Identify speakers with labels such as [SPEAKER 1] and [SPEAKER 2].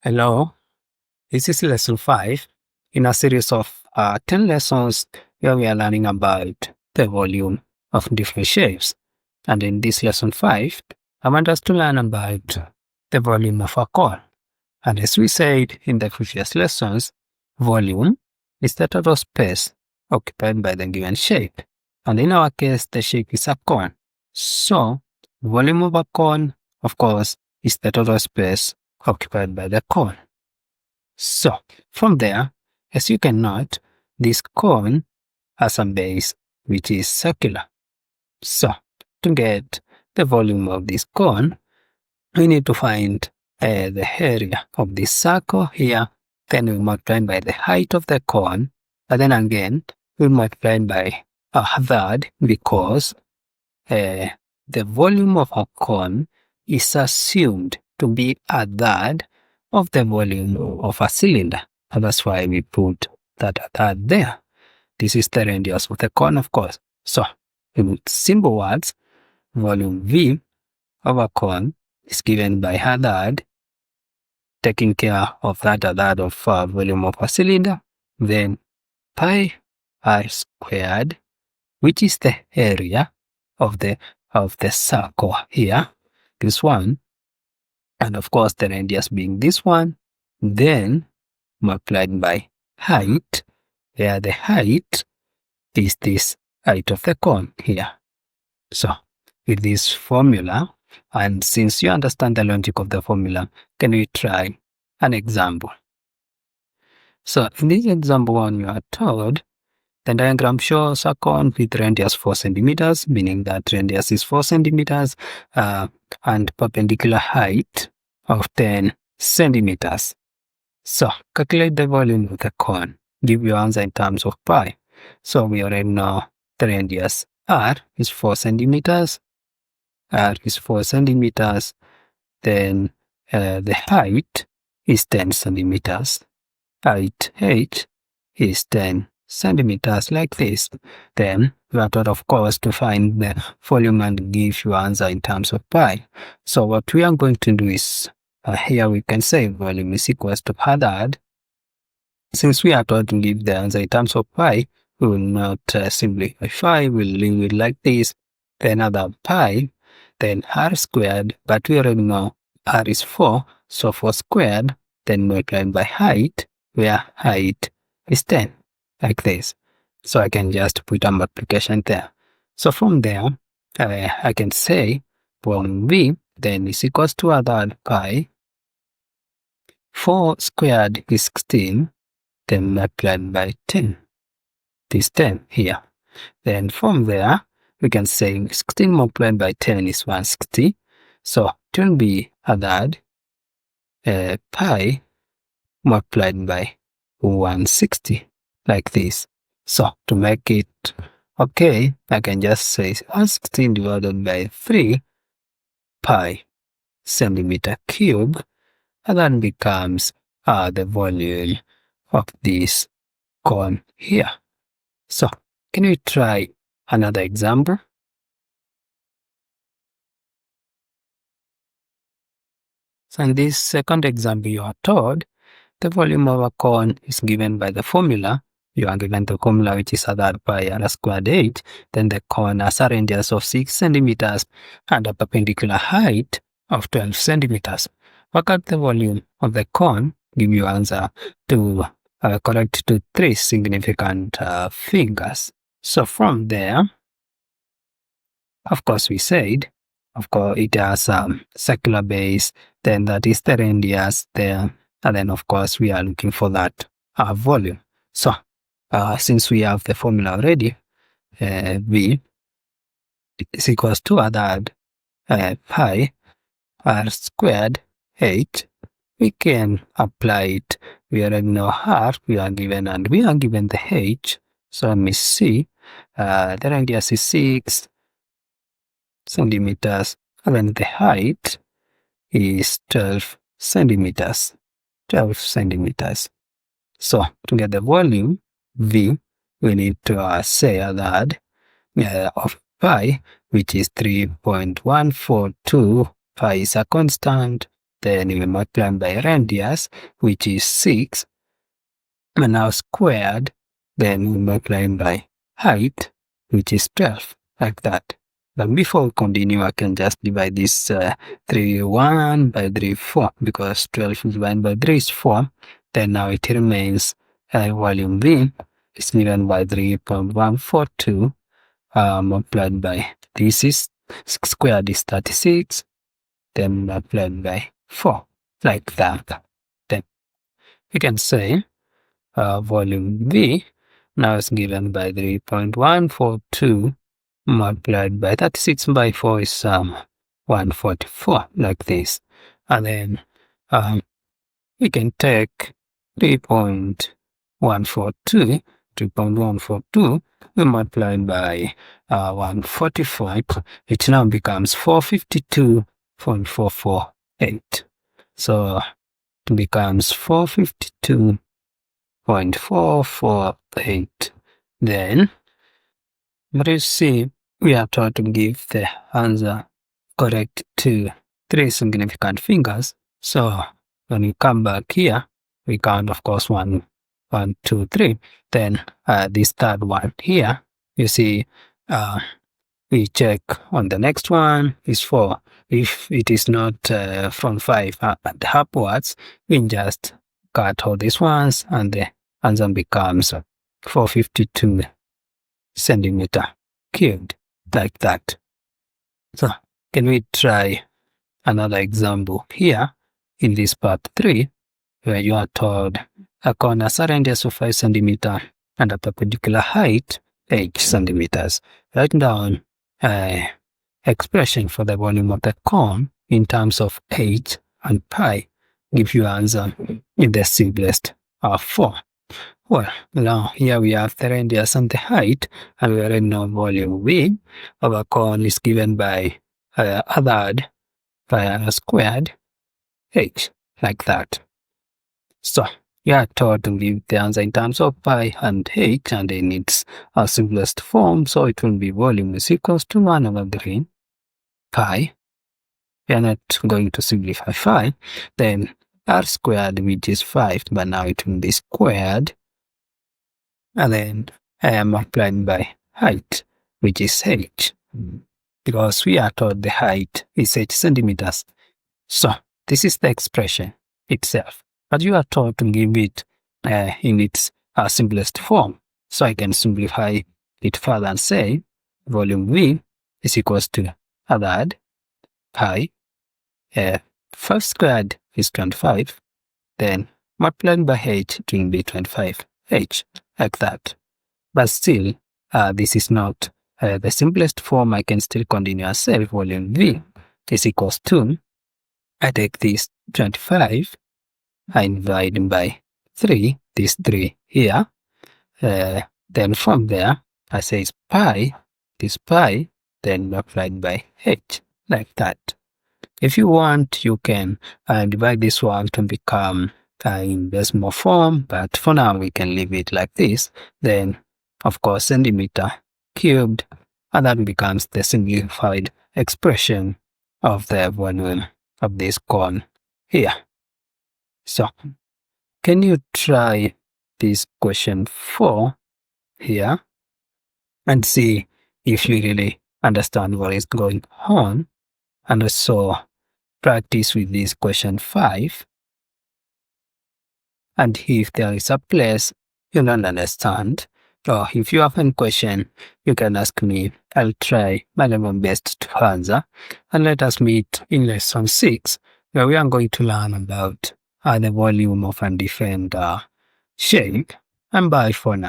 [SPEAKER 1] Hello, this is lesson 5 in a series of 10 lessons where we are learning about the volume of different shapes. And in this lesson 5, I want us to learn about the volume of a cone. And as we said in the previous lessons, volume is the total space occupied by the given shape. And in our case, the shape is a cone. So, volume of a cone, of course, is the total space occupied by the cone. So, from there, as you can note, this cone has a base which is circular. So, to get the volume of this cone, we need to find the area of this circle here, then we multiply by the height of the cone, and then again, we multiply by a third because the volume of a cone is assumed to be a third of the volume of a cylinder. And that's why we put that a third there. This is the radius of the cone, of course. So, in simple words, volume V of a cone is given by a third, taking care of that a third of volume of a cylinder, then pi r squared, which is the area of the circle here, this one, and of course the radius being this one, then multiplied by height, where the height is this height of the cone here. So, with this formula, and since you understand the logic of the formula, can we try an example? So, in this example one, you are told the diagram shows a cone with radius 4 centimeters, meaning that radius is 4 centimeters, and perpendicular height of 10 centimeters. So, calculate the volume of the cone. Give your answer in terms of pi. So, we already know the radius r is 4 centimeters. R is 4 centimeters. Then the height is 10 centimeters. Height h is 10 centimeters, like this. Then we are told, of course, to find the volume and give your answer in terms of pi. So what we are going to do is, here we can say volume is equals to a third. Since we are told to give the answer in terms of pi, we will not simplify, we'll leave it like this. Then another pi, then r squared, but we already know r is 4, so 4 squared, then multiplied by height, where height is 10, like this. So I can just put a multiplication there. So from there, I can say volume V then is equals to a third pi. 4 squared is 16, then multiplied by 10. This 10 here. Then from there, we can say 16 multiplied by 10 is 160. So it will be a third pi multiplied by 160, like this. So to make it okay, I can just say 116 divided by 3 pi centimeter cube, and that becomes the volume of this cone here. So can we try another example? So in this second example, you are told the volume of a cone is given by the formula. You are given the formula, which is a third pi r squared h. Then the cone has a radius of 6 centimeters and a perpendicular height of 12 centimeters. Work out the volume of the cone. Give your answer to correct to 3 significant figures. So from there, of course, we said, of course, it has a circular base, then that is the radius there, and then of course we are looking for that volume. So since we have the formula already, V is equals to a third pi r squared h. We can apply it. We already know r, we are given, and we are given the h. So let me see. The radius is 6 centimeters, and then the height is 12 centimeters. 12 centimeters. So to get the volume V, we need to say a third of pi, which is 3.142. Pi is a constant. then we multiply by radius, which is 6, and now squared, then we multiply by height, which is 12, like that. But before we continue, I can just divide this 1 by 4, because 12 divided by 3 is 4. Then now it remains volume V is given by 3.142 multiplied by this is 6 squared is 36, then multiplied by 4, like that. Then we can say volume V now is given by 3.142 multiplied by 36 by 4 is 144, like this. And then we can take 3.142 we multiply by 144, it now becomes 452.448. So it becomes 452.448. Then what you see, we are taught to give the answer correct to 3 significant figures. So when we come back here, we count, of course, 1, 2, 3. Then this third one here, you see, we check on the next one is 4. If it is not from 5 and upwards, we just cut all these ones, and the answer becomes 452 centimeter cubed, like that. So can we try another example here in this part 3, where you are told a corner has a radius of 5 centimeter and a perpendicular height 8 centimeters. Write down expression for the volume of the cone in terms of h and pi. Give you answer in the simplest form. Well, now here we have the radius and the height, and we already know volume V of a cone is given by a third by a squared h, like that. So you are taught to give the answer in terms of pi and h, and in its simplest form. So it will be volume is equals to 1 over 3 pi. We are not going to simplify 5. Then r squared, which is 5, but now it will be squared. And then I am multiplying by height, which is h, because we are told the height is 8 centimeters. So this is the expression itself, but you are told to give it in its simplest form. So I can simplify it further and say volume V is equals to a third pi 5 squared is 25, then multiplied by h, it will be 25h, like that. But still, this is not the simplest form. I can still continue and say volume V is equals to, I take this 25, I divide by 3, this 3 here, then from there, I say it's pi, this pi, then multiplied by h, like that. If you want, you can divide this one to become in decimal form, but for now we can leave it like this. Then, of course, centimeter cubed, and that becomes the simplified expression of the volume of this cone here. So, can you try this question 4 here and see if you really understand what is going on, and also practice with this question 5. And if there is a place you don't understand, or if you have any question, you can ask me. I'll try my level best to answer. And let us meet in lesson 6, where we are going to learn about the volume of a different shape. And bye for now.